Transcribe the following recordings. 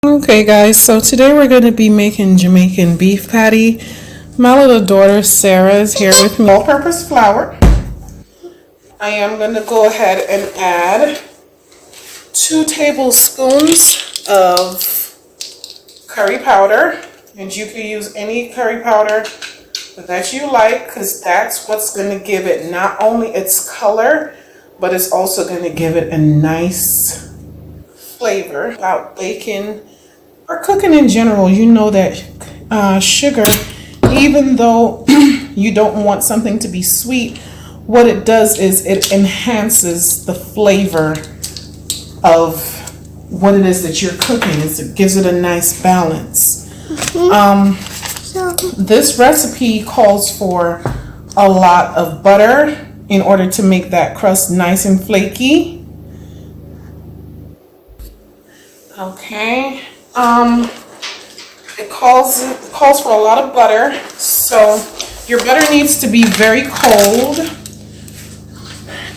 Okay guys, so today we're going to be making Jamaican beef patty. My little daughter Sarah is here with me. All-purpose flour. I am going to go ahead and add 2 tablespoons of curry powder. And you can use any curry powder that you like, because that's what's going to give it not only its color, but it's also going to give it a nice flavor. About bacon or cooking in general, you know that sugar, even though you don't want something to be sweet, what it does is it enhances the flavor of what it is that you're cooking. It gives it a nice balance. This recipe calls for a lot of butter in order to make that crust nice and flaky. Okay, it calls for a lot of butter, so your butter needs to be very cold.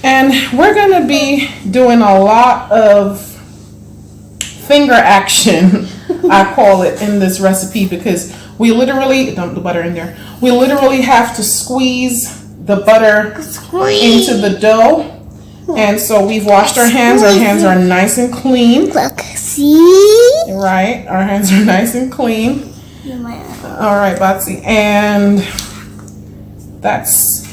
And we're going to be doing a lot of finger action, I call it, in this recipe, because we literally, dump the butter in there, we literally have to squeeze the butter into the dough. And so we've washed our hands. Our hands are nice and clean. Look, see? Right, our hands are nice and clean. All right, Botsy, and that's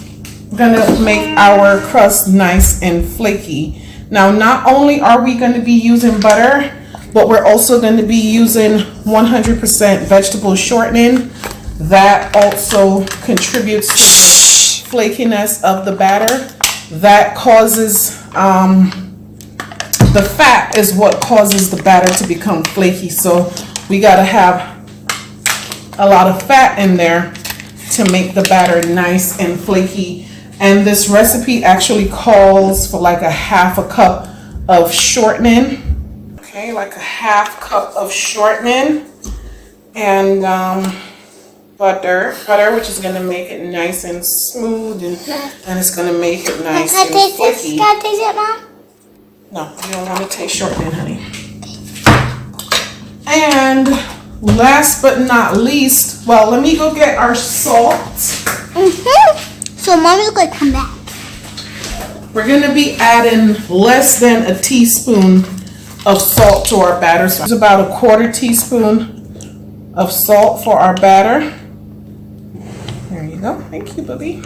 gonna make our crust nice and flaky. Now, not only are we going to be using butter, but we're also going to be using 100% vegetable shortening. That also contributes to the flakiness of the batter. That causes, the fat is what causes the batter to become flaky. So we got to have a lot of fat in there to make the batter nice and flaky. And this recipe actually calls for like a half a cup of shortening. Okay, like a half cup of shortening. And butter, which is going to make it nice and smooth, and it's going to make it nice and flaky. Can I taste it, Mom? No, you don't want to taste shortening, honey. And last but not least, well, let me go get our salt. So Mommy's going to come back. We're going to be adding less than a teaspoon of salt to our batter. So it's about a 1/4 teaspoon of salt for our batter. There you go. Thank you, Bubby.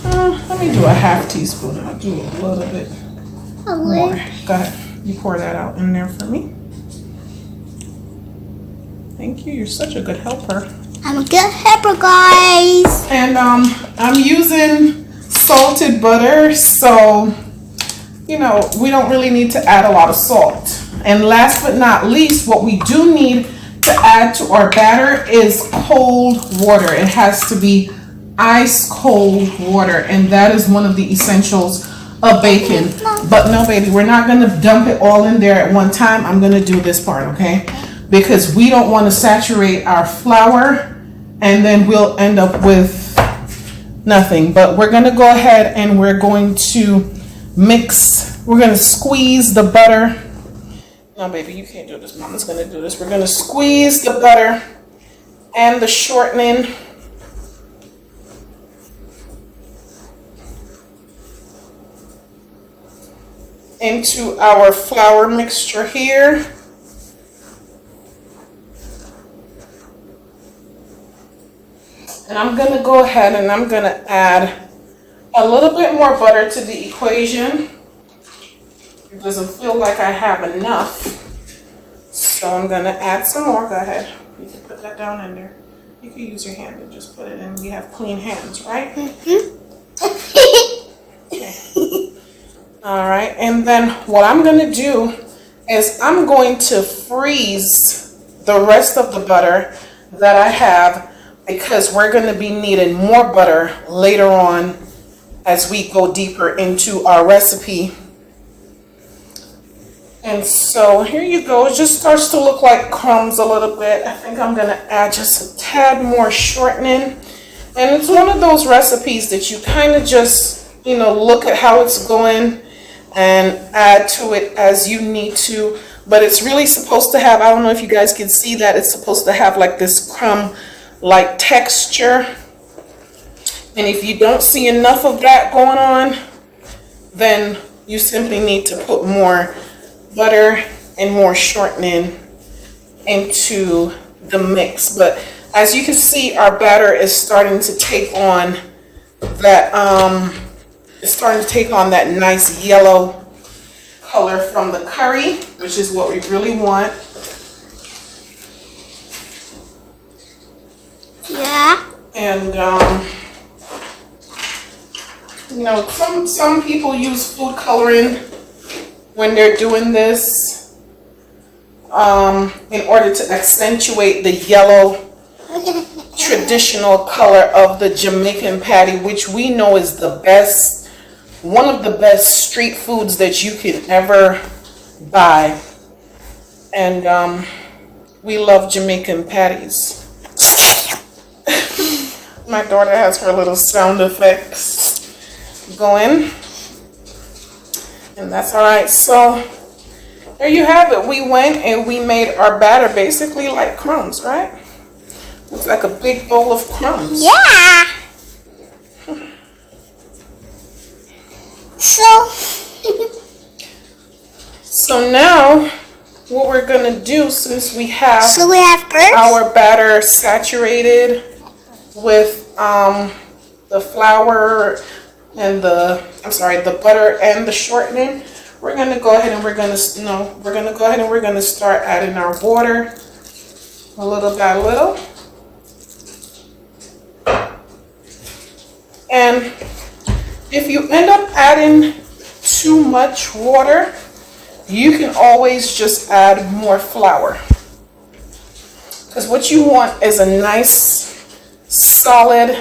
Let me do a 1/2 teaspoon. I'll do a little bit more. Go ahead. You pour that out in there for me. Thank you. You're such a good helper. I'm a good helper, guys. And I'm using salted butter, so you know we don't really need to add a lot of salt. And last but not least, what we do need to add to our batter is cold water. It has to be ice cold water, and that is one of the essentials of bacon. But no, baby, we're not going to dump it all in there at one time. I'm going to do this part, okay? Because we don't want to saturate our flour, and then we'll end up with nothing. But we're going to go ahead and we're going to mix. We're going to squeeze the butter. No, baby, you can't do this. Mama's going to do this. We're going to squeeze the butter and the shortening into our flour mixture here. And I'm going to go ahead and I'm going to add a little bit more butter to the equation. It doesn't feel like I have enough, so I'm going to add some more. Go ahead. You can put that down in there. You can use your hand and just put it in. We have clean hands, right? Okay. All right. And then what I'm going to do is I'm going to freeze the rest of the butter that I have, because we're going to be needing more butter later on as we go deeper into our recipe. And so here you go. It just starts to look like crumbs a little bit. I think I'm going to add just a tad more shortening. And it's one of those recipes that you kind of just, look at how it's going and add to it as you need to. but it's really supposed to have, I don't know if you guys can see that, it's supposed to have like this crumb-like texture. And if you don't see enough of that going on, then you simply need to put more butter and more shortening into the mix. But as you can see, our batter is starting to take on that nice yellow color from the curry, which is what we really want. Yeah. And you know, some people use food coloring when they're doing this in order to accentuate the yellow traditional color of the Jamaican patty, which we know is the best, one of the best street foods that you can ever buy. And we love Jamaican patties. My daughter has her little sound effects going, and that's all right. So there you have it. We went and we made our batter basically like crumbs, right? Looks like a big bowl of crumbs. Yeah. So now what we're gonna do, since we have first our batter saturated with the flour and the butter and the shortening, we're gonna go ahead and we're gonna start adding our water a little by little. And if you end up adding too much water, you can always just add more flour. Because what you want is a nice solid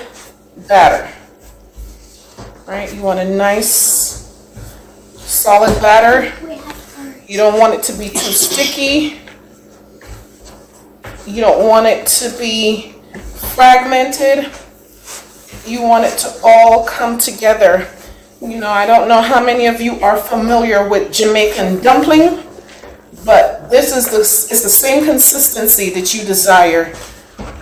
batter. Right? You want a nice solid batter. You don't want it to be too sticky. You don't want it to be fragmented. You want it to all come together. You know, I don't know how many of you are familiar with Jamaican dumpling, but it's the same consistency that you desire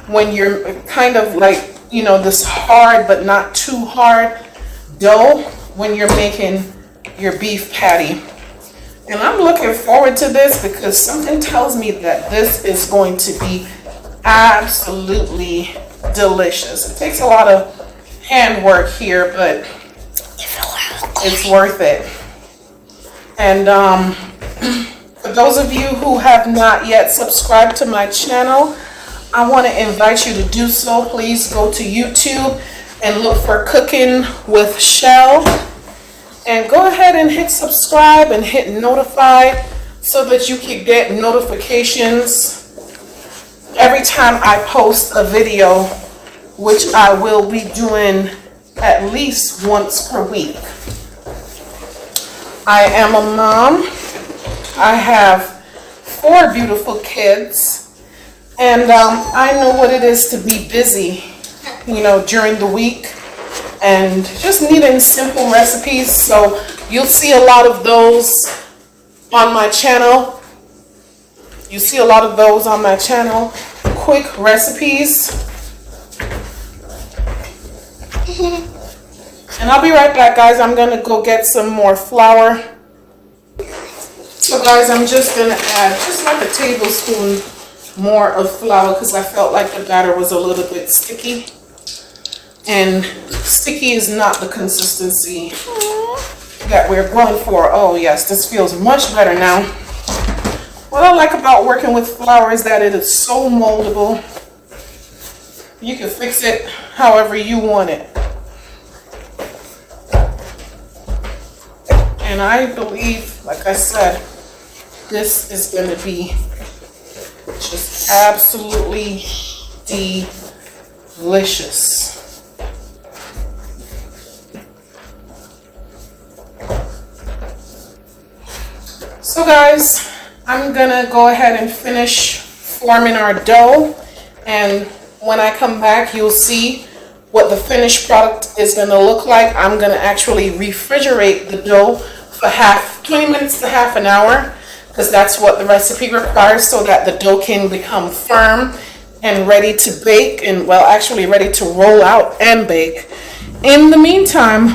when you're kind of like, you know, this hard but not too hard dough when you're making your beef patty. And I'm looking forward to this because something tells me that this is going to be absolutely delicious. It takes a lot of handwork here, but it's worth it. And for those of you who have not yet subscribed to my channel, I want to invite you to do so. Please go to YouTube and look for Cooking with Shell, and go ahead and hit subscribe and hit notify so that you can get notifications every time I post a video, which I will be doing at least once per week. I am a mom. I have 4 beautiful kids, and I know what it is to be busy, you know, during the week and just needing simple recipes. So you'll see a lot of those on my channel. You see a lot of those on my channel. Quick recipes. And I'll be right back, guys. I'm going to go get some more flour. So guys, I'm just going to add just like a tablespoon more of flour because I felt like the batter was a little bit sticky. And sticky is not the consistency that we're going for. Oh yes, this feels much better now. What I like about working with flour is that it is so moldable. You can fix it however you want it. And I believe, like I said, this is going to be just absolutely delicious. So guys, I'm gonna go ahead and finish forming our dough, and when I come back you'll see what the finished product is gonna look like. I'm gonna actually refrigerate the dough for 20 minutes to half an hour because that's what the recipe requires so that the dough can become firm and ready to bake, and well, actually ready to roll out and bake. In the meantime,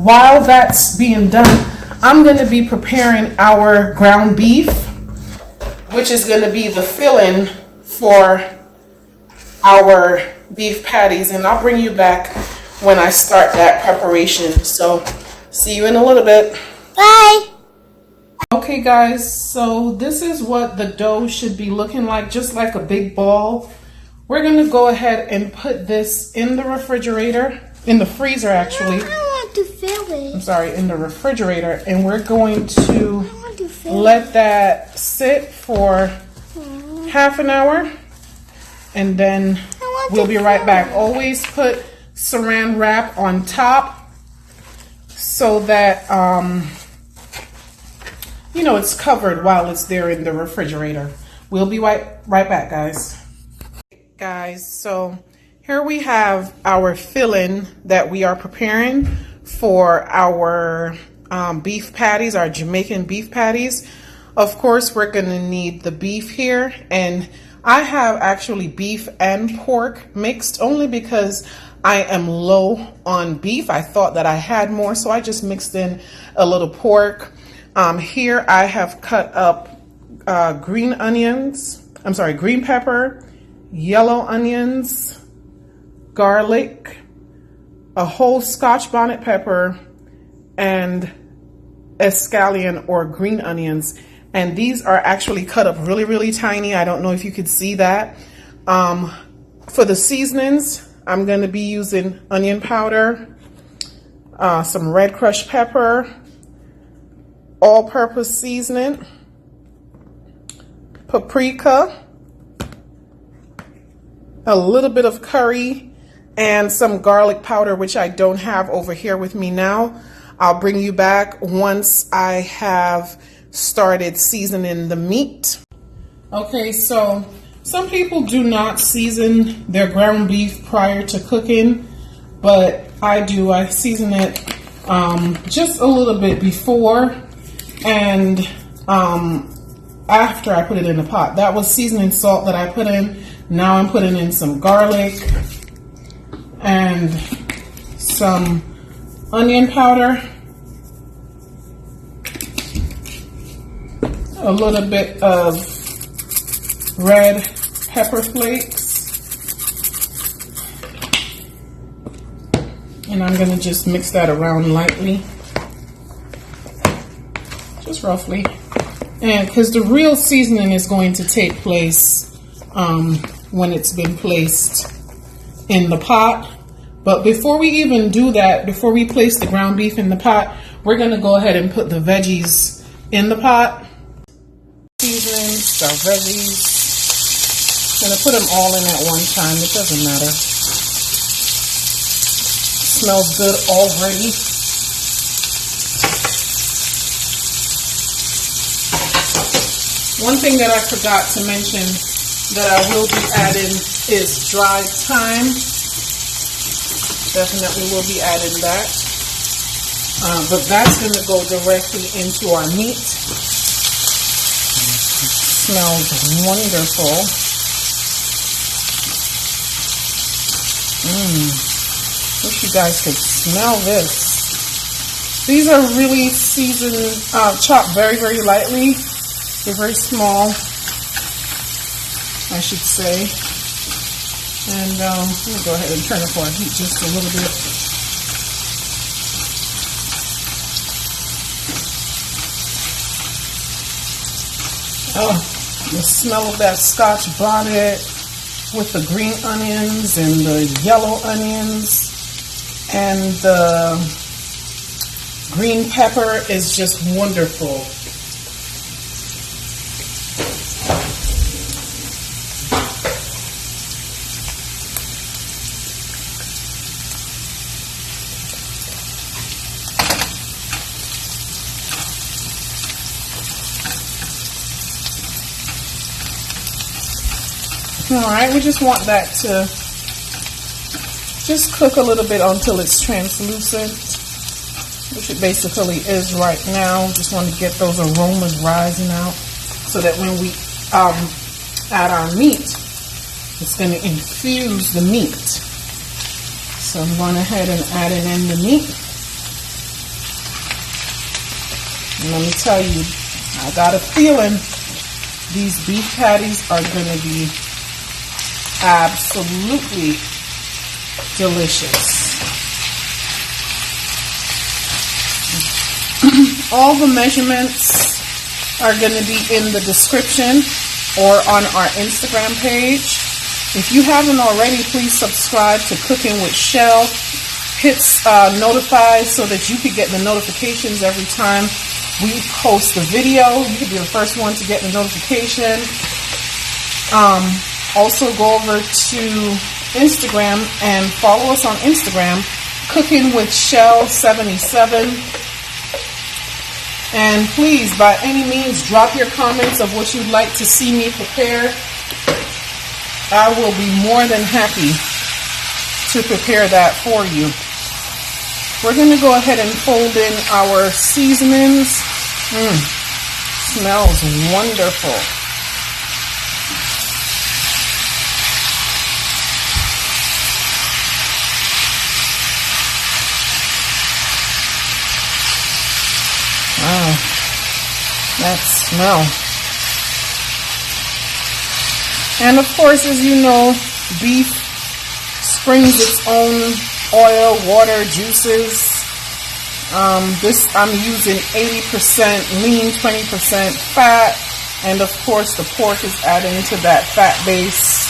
while that's being done, I'm going to be preparing our ground beef, which is going to be the filling for our beef patties, and I'll bring you back when I start that preparation. So see you in a little bit. Bye. Okay guys, so this is what the dough should be looking like, just like a big ball. We're going to go ahead and put this in the refrigerator, in the freezer actually. I want to fill it. I'm sorry, in the refrigerator, and we're going to let that sit for half an hour, and then we'll be right back. Always put saran wrap on top so that you know, it's covered while it's there in the refrigerator. We'll be right back, guys. So here we have our filling that we are preparing for our beef patties, our Jamaican beef patties. Of course, we're going to need the beef here, and I have actually beef and pork mixed only because I am low on beef. I thought that I had more, so I just mixed in a little pork. Here I have cut up green pepper, yellow onions, garlic, a whole Scotch bonnet pepper, and escallion or green onions. And these are actually cut up really, really tiny. I don't know if you could see that. For the seasonings, I'm going to be using onion powder, some red crushed pepper, all-purpose seasoning, paprika, a little bit of curry, and some garlic powder, which I don't have over here with me now. I'll bring you back once I have started seasoning the meat. Okay, so some people do not season their ground beef prior to cooking, but I do. I season it just a little bit before and after I put it in the pot. That was seasoning salt that I put in. Now I'm putting in some garlic and some onion powder, a little bit of red pepper flakes, and I'm going to just mix that around lightly, just roughly. And because the real seasoning is going to take place when it's been placed in the pot. But before we even do that, before we place the ground beef in the pot, we're going to go ahead and put the veggies in the pot. Seasonings, our veggies. I'm going to put them all in at one time. It doesn't matter. Smells good already. One thing that I forgot to mention that I will be adding is dried thyme. Definitely will be adding that. But that's going to go directly into our meat. Smells wonderful. Wish you guys could smell this. These are really seasoned, chopped very, very lightly. They're very small, I should say. And let me go ahead and turn up our heat just a little bit. Oh, the smell of that Scotch bonnet with the green onions and the yellow onions and the green pepper is just wonderful. Alright, we just want that to just cook a little bit until it's translucent, which it basically is right now. Just want to get those aromas rising out. so that when we add our meat, it's going to infuse the meat. So I'm going ahead and adding in the meat. And let me tell you, I got a feeling these beef patties are going to be absolutely delicious. All the measurements are going to be in the description or on our Instagram page. If you haven't already, please subscribe to Cooking with Shell. Hit notify so that you can get the notifications every time we post a video. You can be the first one to get the notification. Also go over to Instagram and follow us on Instagram, Cooking with Shell 77. And please, by any means, drop your comments of what you'd like to see me prepare. I will be more than happy to prepare that for you. We're going to go ahead and fold in our seasonings. Smells wonderful. Wow, that smell. And of course, as you know, beef springs its own oil, water, juices. This I'm using 80% lean, 20% fat, and of course the pork is adding to that fat base.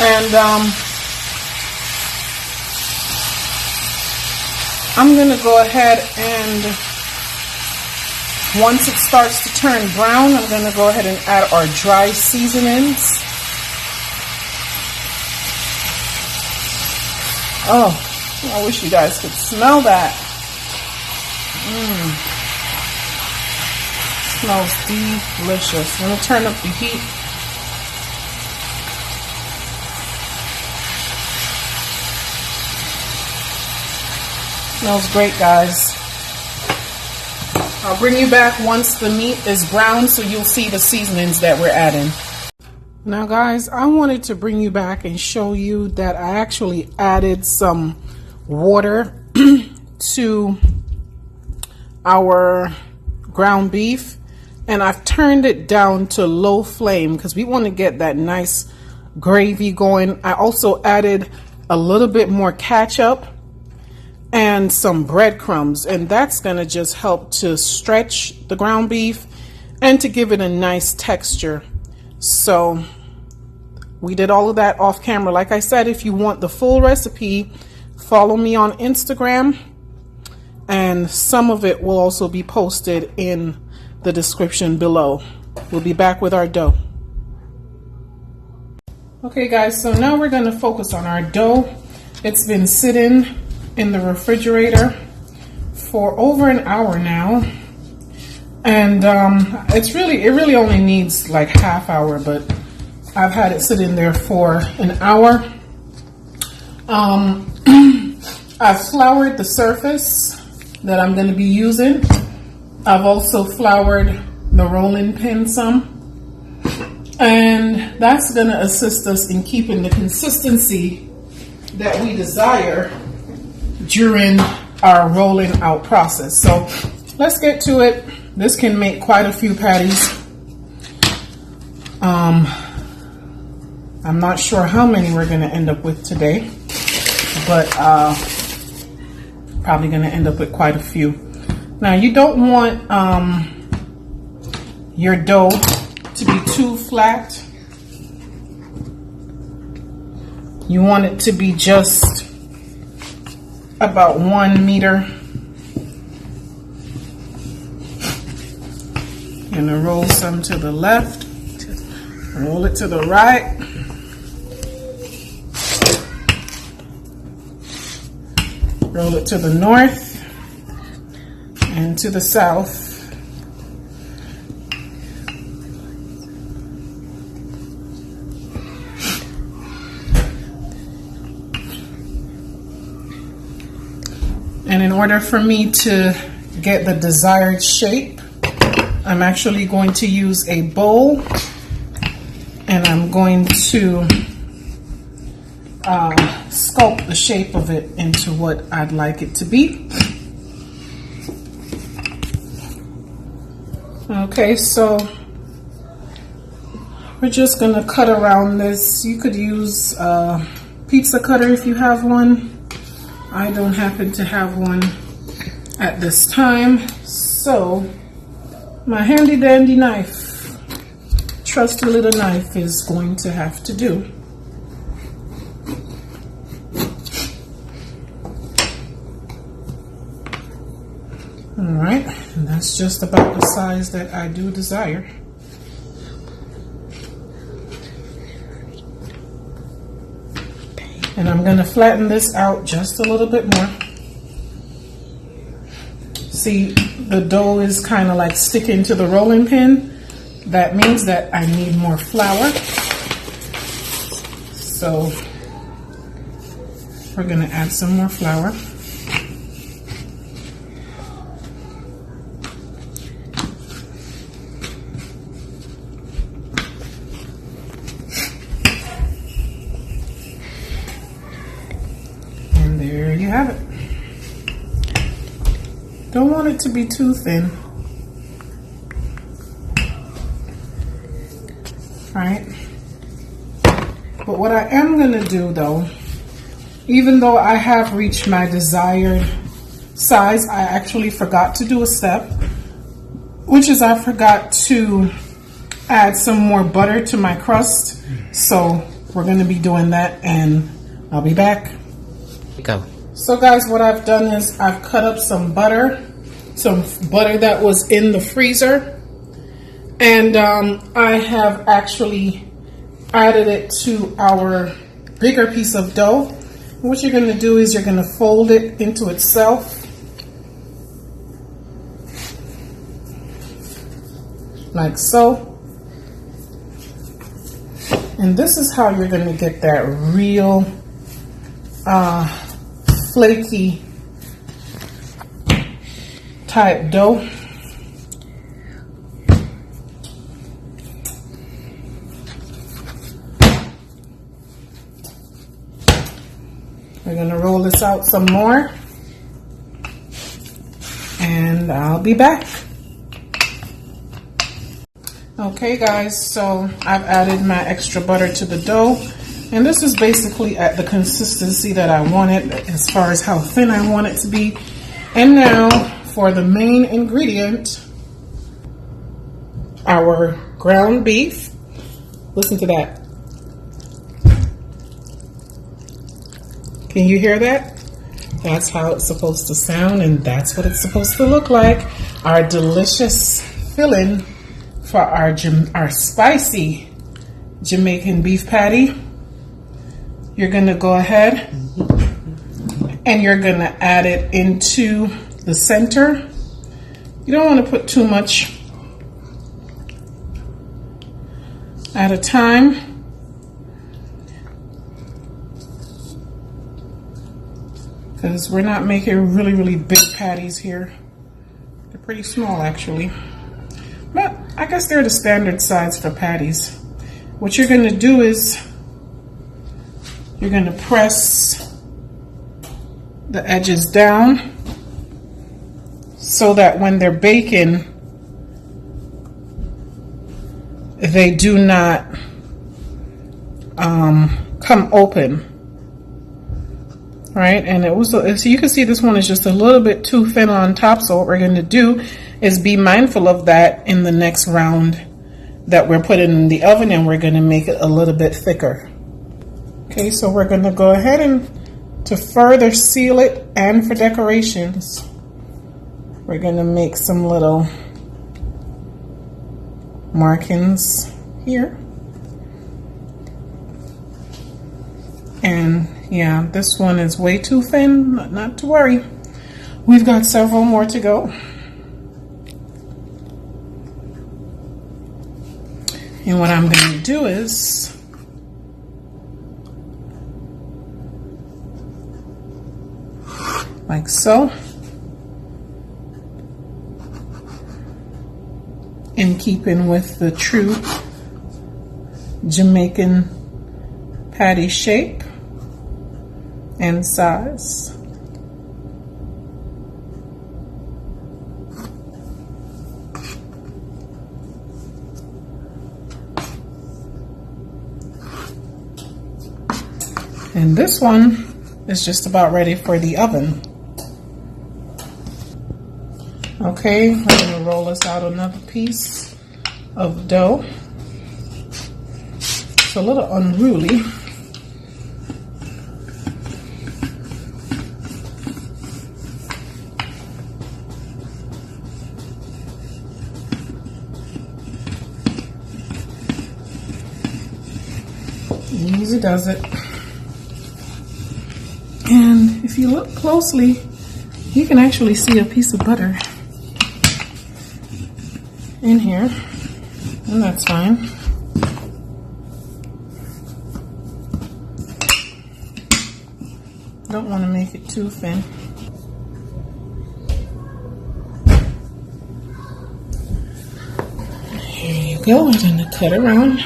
And I'm going to go ahead and once it starts to turn brown, I'm going to go ahead and add our dry seasonings. Oh, I wish you guys could smell that. Smells delicious. I'm going to turn up the heat. Smells great, guys. I'll bring you back once the meat is brown so you'll see the seasonings that we're adding. Now, guys, I wanted to bring you back and show you that I actually added some water to our ground beef, and I've turned it down to low flame because we want to get that nice gravy going. I also added a little bit more ketchup and some breadcrumbs, and that's going to just help to stretch the ground beef and to give it a nice texture. So we did all of that off camera. Like I said, if you want the full recipe, follow me on Instagram, and some of it will also be posted in the description below. We'll be back with our dough. Okay, guys, so now we're going to focus on our dough. It's been sitting in the refrigerator for over an hour now, and it really only needs like half hour, but I've had it sitting there for an hour. I've floured the surface that I'm going to be using. I've also floured the rolling pin some, and that's going to assist us in keeping the consistency that we desire during our rolling out process. So let's get to it. This can make quite a few patties. I'm not sure how many we're going to end up with today, but probably going to end up with quite a few. Now, you don't want your dough to be too flat. You want it to be just about 1 meter. Gonna roll some to the left, roll it to the right, roll it to the north and to the south. And in order for me to get the desired shape, I'm actually going to use a bowl, and I'm going to sculpt the shape of it into what I'd like it to be. Okay, so we're just gonna cut around this. You could use a pizza cutter if you have one. I don't happen to have one at this time, so my handy dandy knife, trusty little knife, is going to have to do. All right, and that's just about the size that I do desire. And I'm going to flatten this out just a little bit more. See, the dough is kind of like sticking to the rolling pin. That means that I need more flour. So we're going to add some more flour. And there you have it. Don't want it to be too thin. Right? But what I am going to do though, even though I have reached my desired size, I actually forgot to do a step, which is I forgot to add some more butter to my crust. So we're going to be doing that, and I'll be back. Go. So guys, what I've done is I've cut up some butter that was in the freezer, and I have actually added it to our bigger piece of dough. What you're going to do is you're going to fold it into itself like so, and this is how you're going to get that real flaky type dough. We're going to roll this out some more, and I'll be back. Okay guys, so I've added my extra butter to the dough, and this is basically at the consistency that I want it, as far as how thin I want it to be. And now for the main ingredient, our ground beef. Listen to that. Can you hear that? That's how it's supposed to sound, and that's what it's supposed to look like. Our delicious filling for our spicy Jamaican beef patty. You're gonna go ahead and you're gonna add it into the center. You don't want to put too much at a time. Because we're not making really big patties here. They're pretty small actually. But I guess they're the standard size for patties. What you're going to do is you're going to press the edges down so that when they're baking, they do not come open. Right, and it was, so you can see this one is just a little bit too thin on top. So what we're going to do is be mindful of that in the next round that we're putting in the oven, and we're going to make it a little bit thicker. Okay, so we're going to go ahead and to further seal it, and for decorations, we're going to make some little markings here. And yeah, this one is way too thin, not to worry. We've got several more to go. And what I'm going to do is like so. in keeping with the true Jamaican patty shape and size. And this one is just about ready for the oven. Okay, I'm going to roll us out another piece of dough. It's a little unruly. Easy does it. And if you look closely, you can actually see a piece of butter in here, and that's fine. Don't want to make it too thin. Here you go. I'm going to cut around.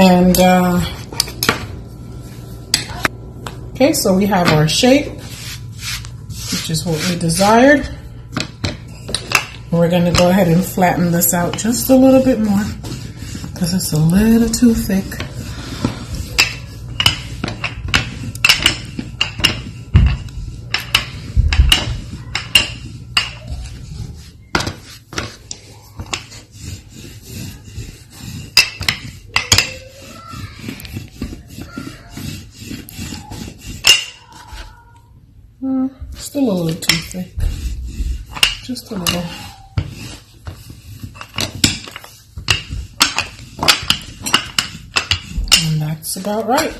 And okay, so we have our shape, which is what we desired. We're going to go ahead and flatten this out just a little bit more because it's a little too thick. Still a little too thick, just a little. And that's about right.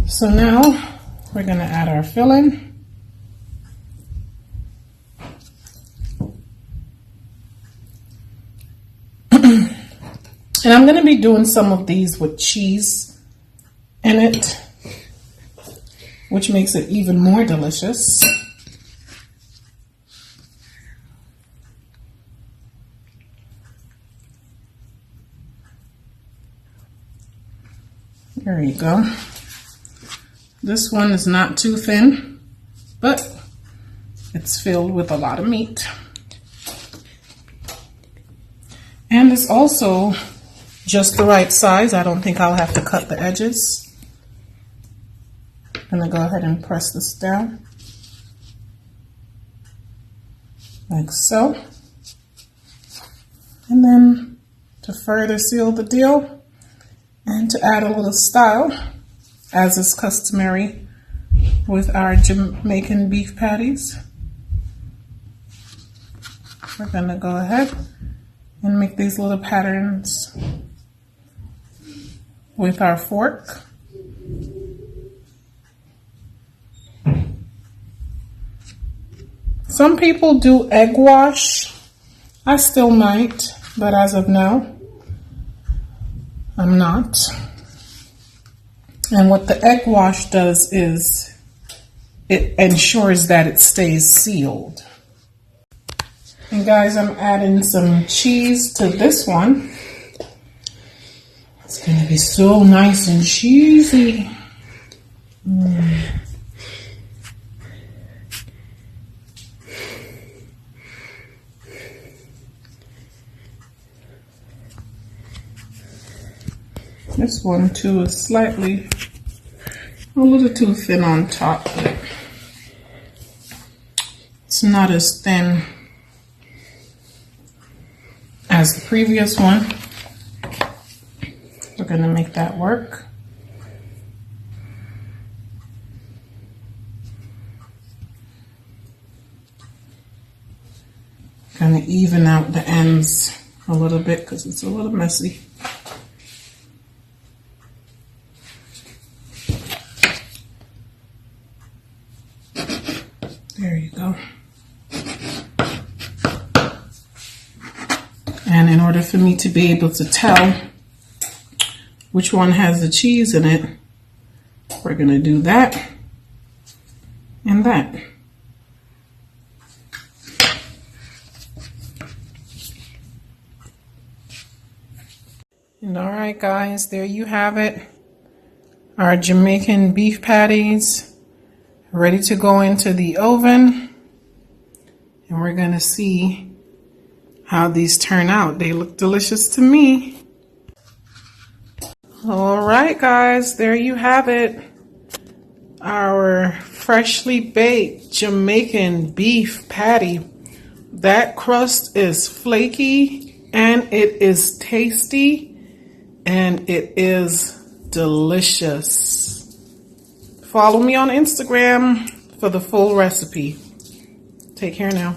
So now we're going to add our filling. And I'm going to be doing some of these with cheese in it, which makes it even more delicious. There you go. This one is not too thin, but it's filled with a lot of meat. And it's also just the right size. I don't think I'll have to cut the edges. I'm going to go ahead and press this down, like so. And then to further seal the deal and to add a little style, as is customary with our Jamaican beef patties, we're going to go ahead and make these little patterns with our fork. Some people do egg wash. I still might, but as of now, I'm not. And what the egg wash does is it ensures that it stays sealed. And guys, I'm adding some cheese to this one. It's going to be so nice and cheesy. This one too is slightly a little too thin on top, but it's not as thin as the previous one. We're going to make that work. Kind of even out the ends a little bit because it's a little messy. There you go. And in order for me to be able to tell which one has the cheese in it, we're going to do that and that. And all right, guys, there you have it. Our Jamaican beef patties ready to go into the oven. And we're going to see how these turn out. They look delicious to me. All right, guys, there you have it. Our freshly baked Jamaican beef patty. That crust is flaky and it is tasty and it is delicious. Follow me on Instagram for the full recipe. Take care now.